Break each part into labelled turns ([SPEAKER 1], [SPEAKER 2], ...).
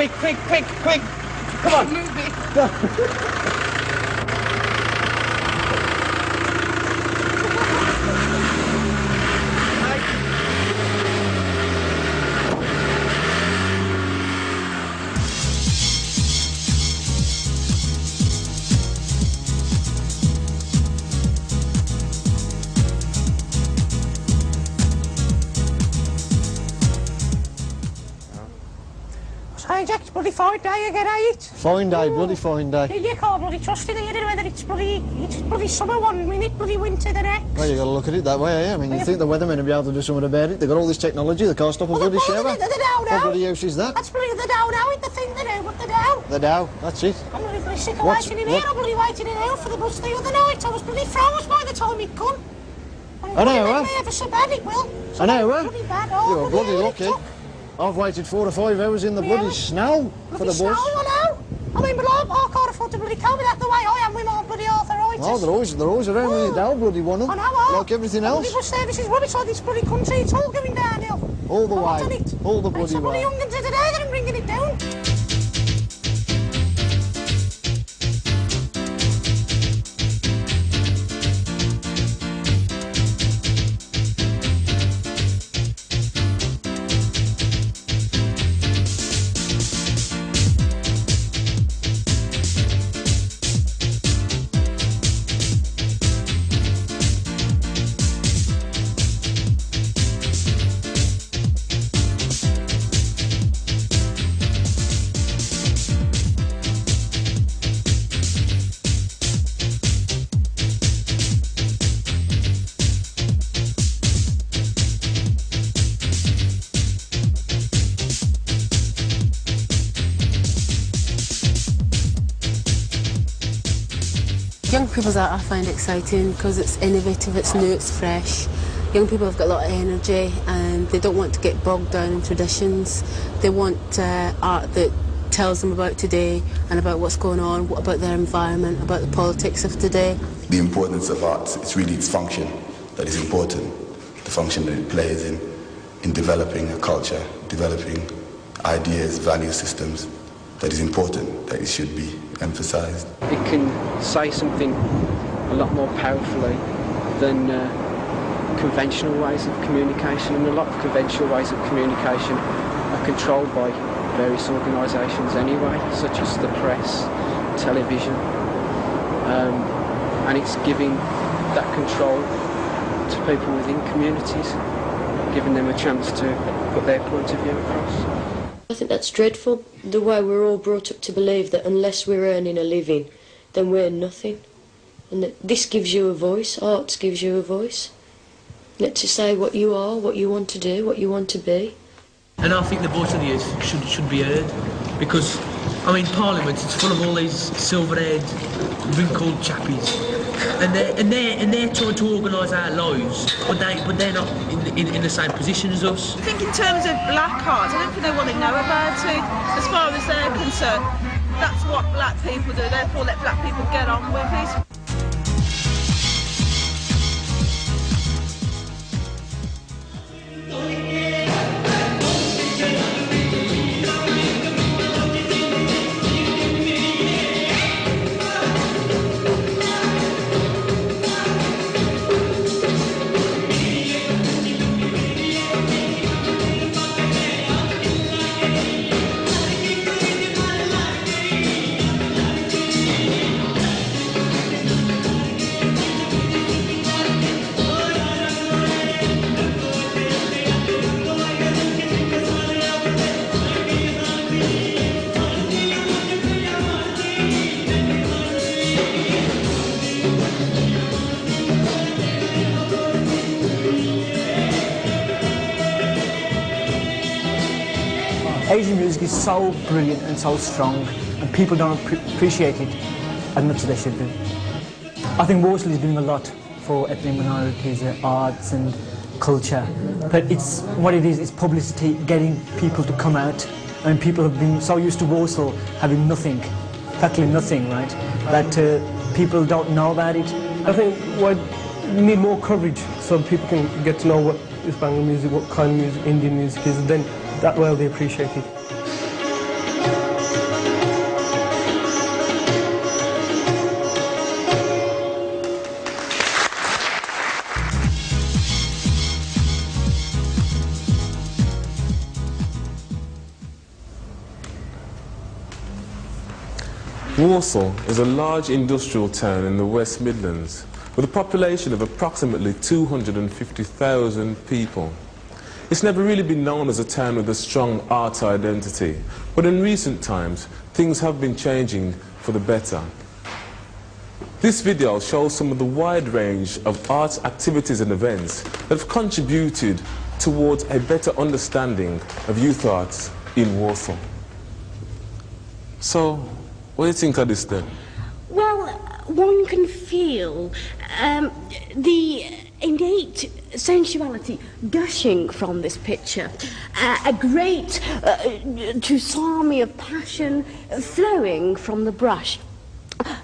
[SPEAKER 1] quick, quick, quick, quick. Come on.
[SPEAKER 2] Move it.
[SPEAKER 3] Hey Jack, it's bloody fine day, you get eight.
[SPEAKER 4] Fine day, bloody fine day.
[SPEAKER 3] You can't bloody trust it either, whether it's bloody summer one minute, bloody winter the next.
[SPEAKER 4] Well, you got to look at it that way, eh? I mean, you think the weathermen will be able to do something about it? They've got all this technology, they can't stop a bloody shower.
[SPEAKER 3] The Dow now.
[SPEAKER 4] What bloody house is that?
[SPEAKER 3] That's bloody the Dow now, it's the thing they do, but the Dow.
[SPEAKER 4] The Dow, that's it.
[SPEAKER 3] I'm bloody sick of waiting in here, I'm bloody waiting in here for the bus the other night. I was bloody froze by the time it come.
[SPEAKER 4] I know,
[SPEAKER 3] huh? Ever so bad it will.
[SPEAKER 4] I know, huh?
[SPEAKER 3] Bloody bad,
[SPEAKER 4] You're bloody lucky. I've waited 4 or 5 hours in the bloody snow for the bus.
[SPEAKER 3] Snow, I know. I mean, but I can't afford to bloody carry that the way I am with my bloody arthritis.
[SPEAKER 4] Oh, they're always around with you down, bloody one of them.
[SPEAKER 3] I know,
[SPEAKER 4] like everything else.
[SPEAKER 3] The bus service is rubbish like this bloody country, it's all going downhill.
[SPEAKER 4] All the way, all the bloody way.
[SPEAKER 3] Young today that I'm bringing it down.
[SPEAKER 5] Young people's art I find exciting because it's innovative, it's new, it's fresh. Young people have got a lot of energy and they don't want to get bogged down in traditions. They want art that tells them about today and about what's going on, about their environment, about the politics of today.
[SPEAKER 6] The importance of art, it's really its function that is important, the function that it plays in developing a culture, developing ideas, value systems, that is important, that it should be emphasised.
[SPEAKER 7] It can say something a lot more powerfully than conventional ways of communication, and a lot of conventional ways of communication are controlled by various organisations anyway, such as the press, television, and it's giving that control to people within communities, giving them a chance to put their point of view across.
[SPEAKER 8] I think that's dreadful, the way we're all brought up to believe that unless we're earning a living, then we're nothing. And that this gives you a voice, arts gives you a voice. Lets you say what you are, what you want to do, what you want to be.
[SPEAKER 9] And I think the voice of the youth should be heard, because, I mean, Parliament, it's full of all these silver-haired, wrinkled chappies, and they're trying to organise our lives, but they're not in the same position as us.
[SPEAKER 10] I think in terms of black art, I don't think they want to know about it. As far as they're concerned, that's what black people do, therefore let black people get on with it.
[SPEAKER 11] Asian music is so brilliant and so strong, and people don't appreciate it as much as they should do. I think Walsall is doing a lot for ethnic minorities, arts and culture, but it's what it is, it's publicity, getting people to come out. I mean, people have been so used to Walsall having nothing, practically nothing, right, that people don't know about it.
[SPEAKER 12] I think we need more coverage so people can get to know what is Bengal music, what kind of music Indian music is, and then that way they appreciate it.
[SPEAKER 2] Walsall is a large industrial town in the West Midlands with a population of approximately 250,000 people. It's never really been known as a town with a strong arts identity, but in recent times things have been changing for the better. This video shows some of the wide range of arts activities and events that have contributed towards a better understanding of youth arts in Walsall. So, what do you think of this then?
[SPEAKER 13] Well, one can feel the innate sensuality gushing from this picture, a great tsunami of passion flowing from the brush.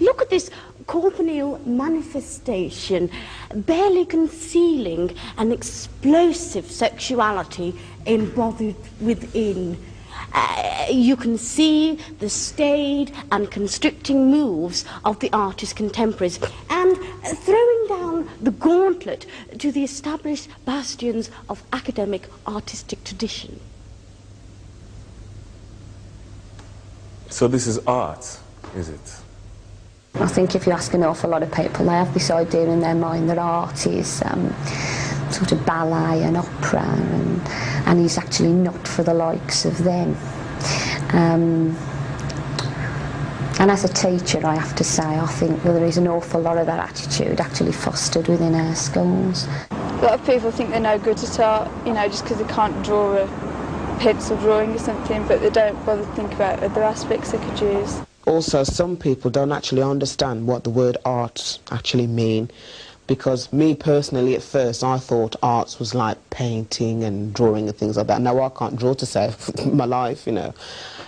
[SPEAKER 13] Look at this corporeal manifestation, barely concealing an explosive sexuality embodied within. You can see the staid and constricting moves of the artist's contemporaries, and throwing down the gauntlet to the established bastions of academic artistic tradition.
[SPEAKER 2] So this is art, is it?
[SPEAKER 14] I think if you ask an awful lot of people, they have this idea in their mind that art is sort of ballet and opera, and is actually not for the likes of them. And as a teacher, I have to say, I think that there is an awful lot of that attitude actually fostered within our schools.
[SPEAKER 15] A lot of people think they're no good at art, you know, just because they can't draw a pencil drawing or something, but they don't bother to think about other aspects they could use.
[SPEAKER 16] Also, some people don't actually understand what the word art actually mean, because me personally at first I thought arts was like painting and drawing and things like that. Now I can't draw to save my life, you know.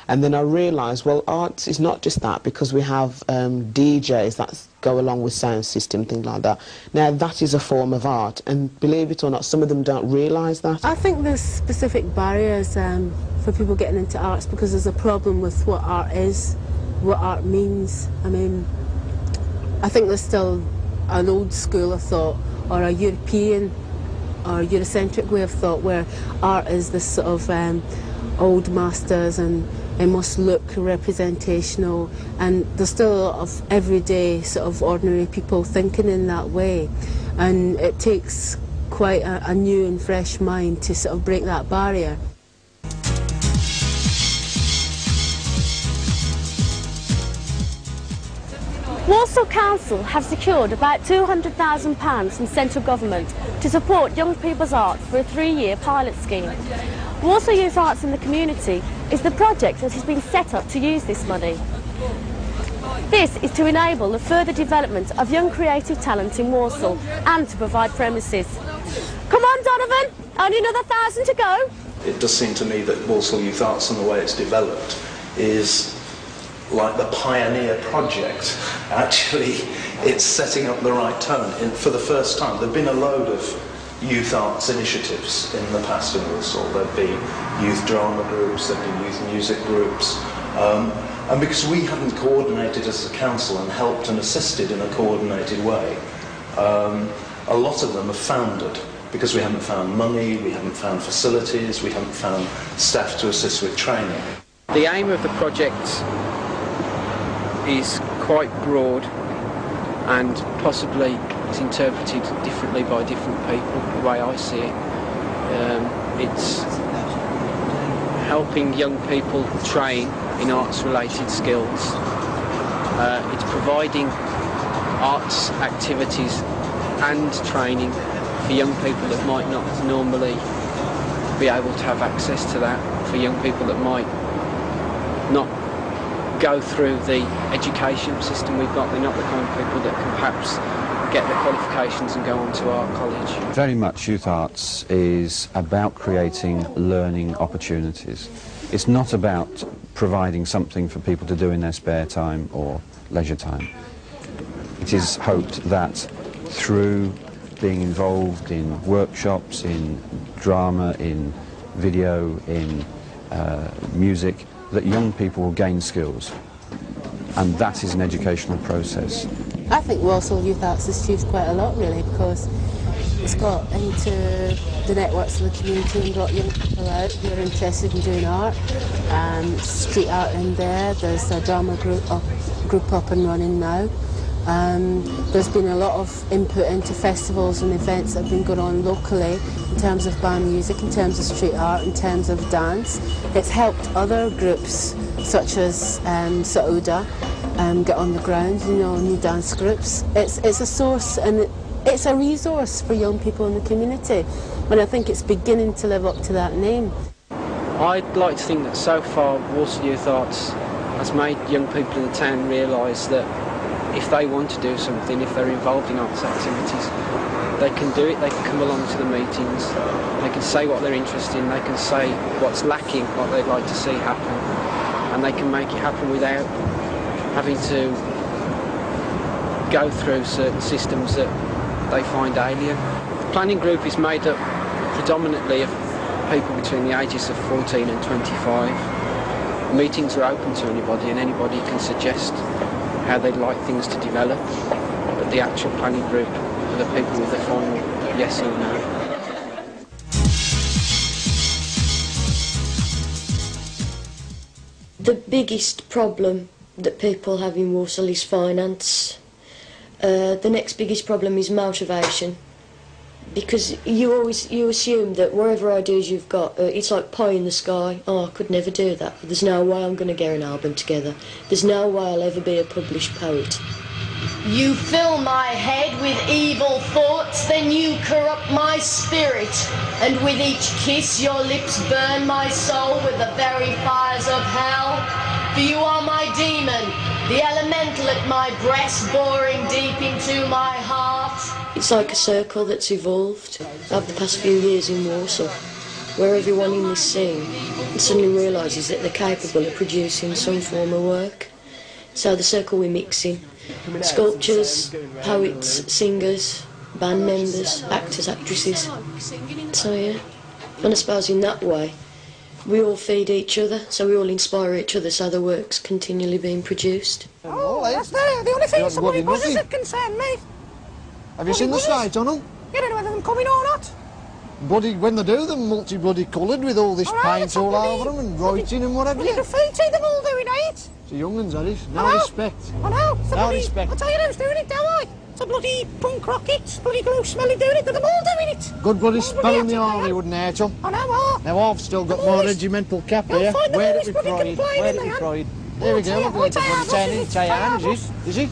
[SPEAKER 16] And then I realised, well, art is not just that, because we have DJs that go along with sound system, things like that. Now that is a form of art, and believe it or not, some of them don't realise that.
[SPEAKER 5] I think there's specific barriers for people getting into arts, because there's a problem with what art is, what art means. I mean, I think there's still an old school of thought, or a European or Eurocentric way of thought, where art is this sort of old masters and it must look representational, and there's still a lot of everyday sort of ordinary people thinking in that way, and it takes quite a new and fresh mind to sort of break that barrier.
[SPEAKER 13] Walsall Council have secured about £200,000 from central government to support young people's arts for a 3-year pilot scheme. Walsall Youth Arts in the Community is the project that has been set up to use this money. This is to enable the further development of young creative talent in Walsall and to provide premises. Come on, Donovan, only another 1,000 to go.
[SPEAKER 17] It does seem to me that Walsall Youth Arts and the way it's developed is like the pioneer project. Actually, it's setting up the right tone. For the first time, there have been a load of youth arts initiatives in the past in Walsall. There'd be youth drama groups, there'd be youth music groups, and because we haven't coordinated as a council and helped and assisted in a coordinated way, a lot of them have foundered because we haven't found money, we haven't found facilities, we haven't found staff to assist with training.
[SPEAKER 7] The aim of the project is quite broad, and possibly it's interpreted differently by different people, the way I see it. It's helping young people train in arts-related skills. It's providing arts activities and training for young people that might not normally be able to have access to that, for young people that might not go through the education system we've got. They're not the kind of people that can perhaps get the qualifications and go on to art college.
[SPEAKER 18] Very much youth arts is about creating learning opportunities. It's not about providing something for people to do in their spare time or leisure time. It is hoped that through being involved in workshops, in drama, in video, in music, that young people will gain skills, and that is an educational process.
[SPEAKER 5] I think Walsall Youth Arts has achieved quite a lot, really, because It's got into the networks of the community and brought young people out who are interested in doing art. Street art in there. There's a drama group up and running now. There's been a lot of input into festivals and events that have been going on locally in terms of band music, in terms of street art, in terms of dance. It's helped other groups such as Sauda get on the ground, you know, new dance groups. It's a source and it's a resource for young people in the community, and I think it's beginning to live up to that name.
[SPEAKER 7] I'd like to think that so far Walsall Youth Arts has made young people in the town realise that if they want to do something, if they're involved in arts activities, they can do it, they can come along to the meetings, they can say what they're interested in, they can say what's lacking, what they'd like to see happen, and they can make it happen without having to go through certain systems that they find alien. The planning group is made up predominantly of people between the ages of 14 and 25. Meetings are open to anybody and anybody can suggest how they'd like things to develop, but the actual planning group are the people with the final yes or no.
[SPEAKER 8] The biggest problem that people have in Walsall is finance. The next biggest problem is motivation, because you assume that whatever ideas you've got, it's like pie in the sky. Oh, I could never do that. There's no way I'm going to get an album together. There's no way I'll ever be a published poet.
[SPEAKER 19] You fill my head with evil thoughts, then you corrupt my spirit. And with each kiss your lips burn my soul with the very fires of hell. For you are my demon, the elemental at my breast, boring deep into my heart.
[SPEAKER 8] It's like a circle that's evolved over the past few years in Walsall, where everyone in this scene suddenly realises that they're capable of producing some form of work. So the circle we're mixing: sculptors, poets, singers, band members, actors, actresses. So yeah, and I suppose in that way we all feed each other, so we all inspire each other, so the work's continually being produced.
[SPEAKER 3] Oh, that's the only thing somebody buzzes that concern me.
[SPEAKER 4] Have you seen the slides on them?
[SPEAKER 3] You don't know whether they're coming or not.
[SPEAKER 4] Bloody, when they do, they're multi-bloody coloured with all this paint all over them and writing and whatever.
[SPEAKER 3] Bloody graffiti they're all doing, ain't?
[SPEAKER 4] It's the young uns, that is. No respect.
[SPEAKER 3] I know. It's a
[SPEAKER 4] No
[SPEAKER 3] bloody,
[SPEAKER 4] respect.
[SPEAKER 3] I'll tell you who's doing it, don't I? It's a bloody punk rocket, bloody glue smelly doing it, they're all doing it.
[SPEAKER 4] Good bloody spell in the army, wouldn't hurt them.
[SPEAKER 3] I know.
[SPEAKER 4] Now I've still got my regimental cap here. Where it we pride? Where it we pride? There we go. Look at the bloody 10 inch hand, is he?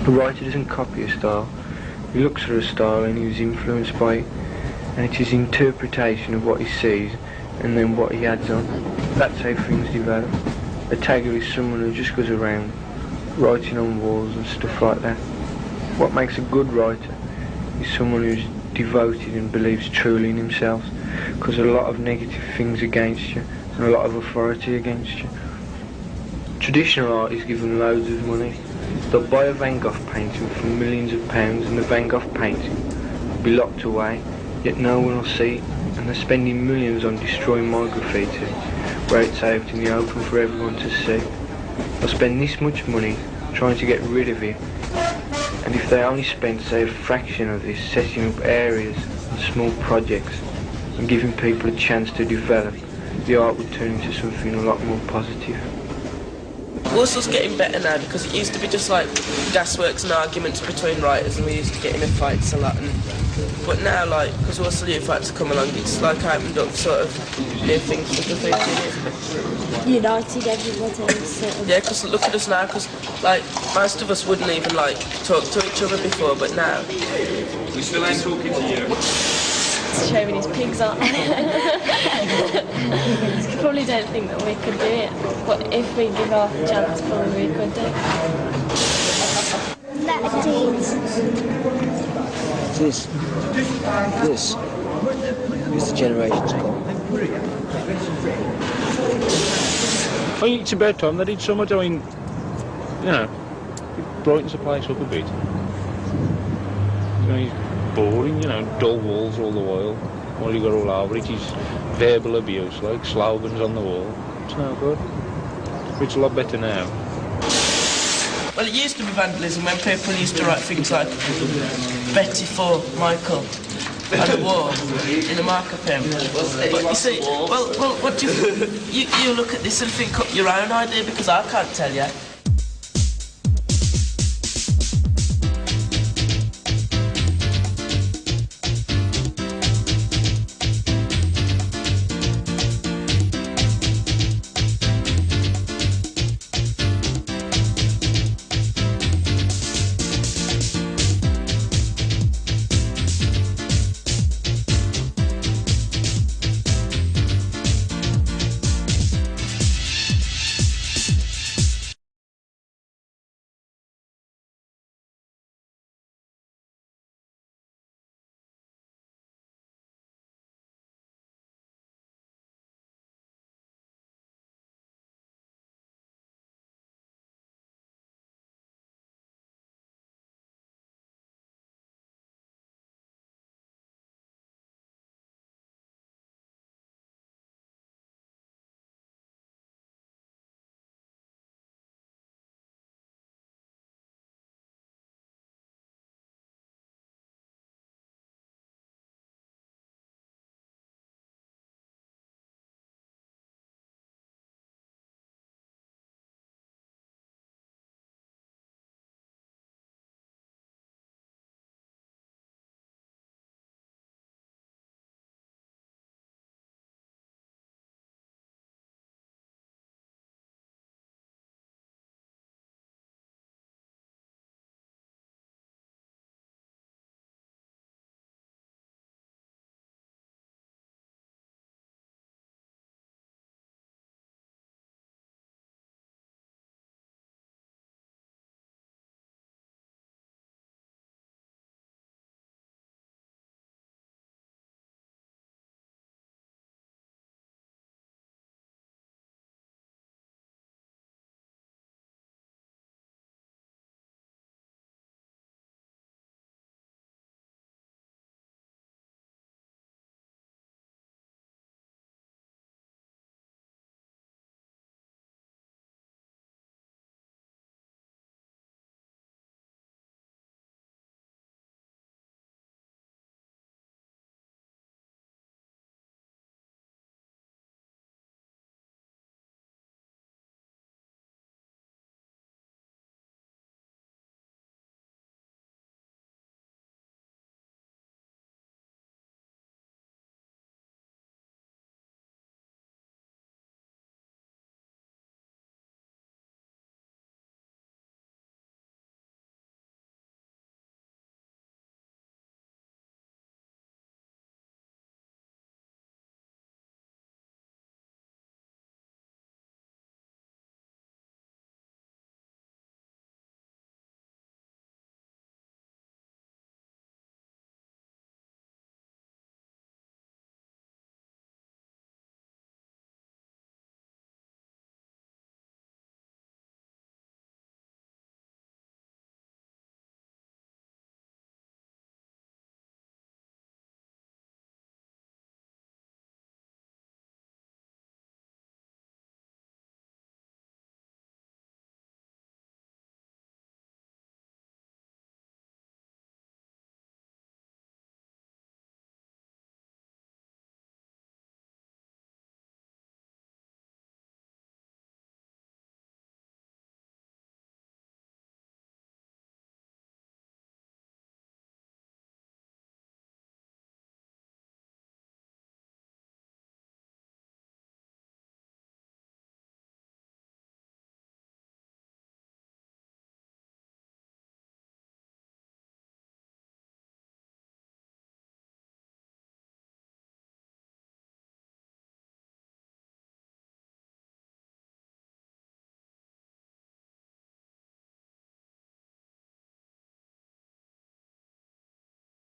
[SPEAKER 20] The writer doesn't copy a style, he looks for a style and he's influenced by it, and it's his interpretation of what he sees and then what he adds on. That's how things develop. A tagger is someone who just goes around writing on walls and stuff like that. What makes a good writer is someone who's devoted and believes truly in himself, because a lot of negative things against you and a lot of authority against you. Traditional art is given loads of money. They'll buy a Van Gogh painting for millions of pounds and the Van Gogh painting will be locked away, yet no one will see it, and they're spending millions on destroying my graffiti where it's out in the open for everyone to see. They'll spend this much money trying to get rid of it, and if they only spent, say, a fraction of this setting up areas and small projects and giving people a chance to develop, the art would turn into something a lot more positive.
[SPEAKER 21] Walsall's getting better now because it used to be just like gasworks and arguments between writers, and we used to get in fights a lot. But now, like, because Walsall Youth Fights come along, it's like opened up sort of new things for the people.
[SPEAKER 13] United everybody, sort of.
[SPEAKER 21] Yeah, because look at us now, because like most of us wouldn't even like talk to each other before, but now.
[SPEAKER 22] We still ain't talking to you.
[SPEAKER 23] Showing his pigs up. Probably don't think that we could do it, but if we give our chance, probably we could do it.
[SPEAKER 24] This is the generation's goal.
[SPEAKER 25] I think it's about time they did so much. I mean, you know, it brightens the place up a bit. You know, it's boring, you know, dull walls all the while you got all over it is verbal abuse, like slogans on the wall. It's no good. It's a lot better now.
[SPEAKER 21] Well, it used to be vandalism when people used to write things like Betty for Michael on the wall in a marker pen. But you see, well, what do you look at this and think up your own idea, because I can't tell you.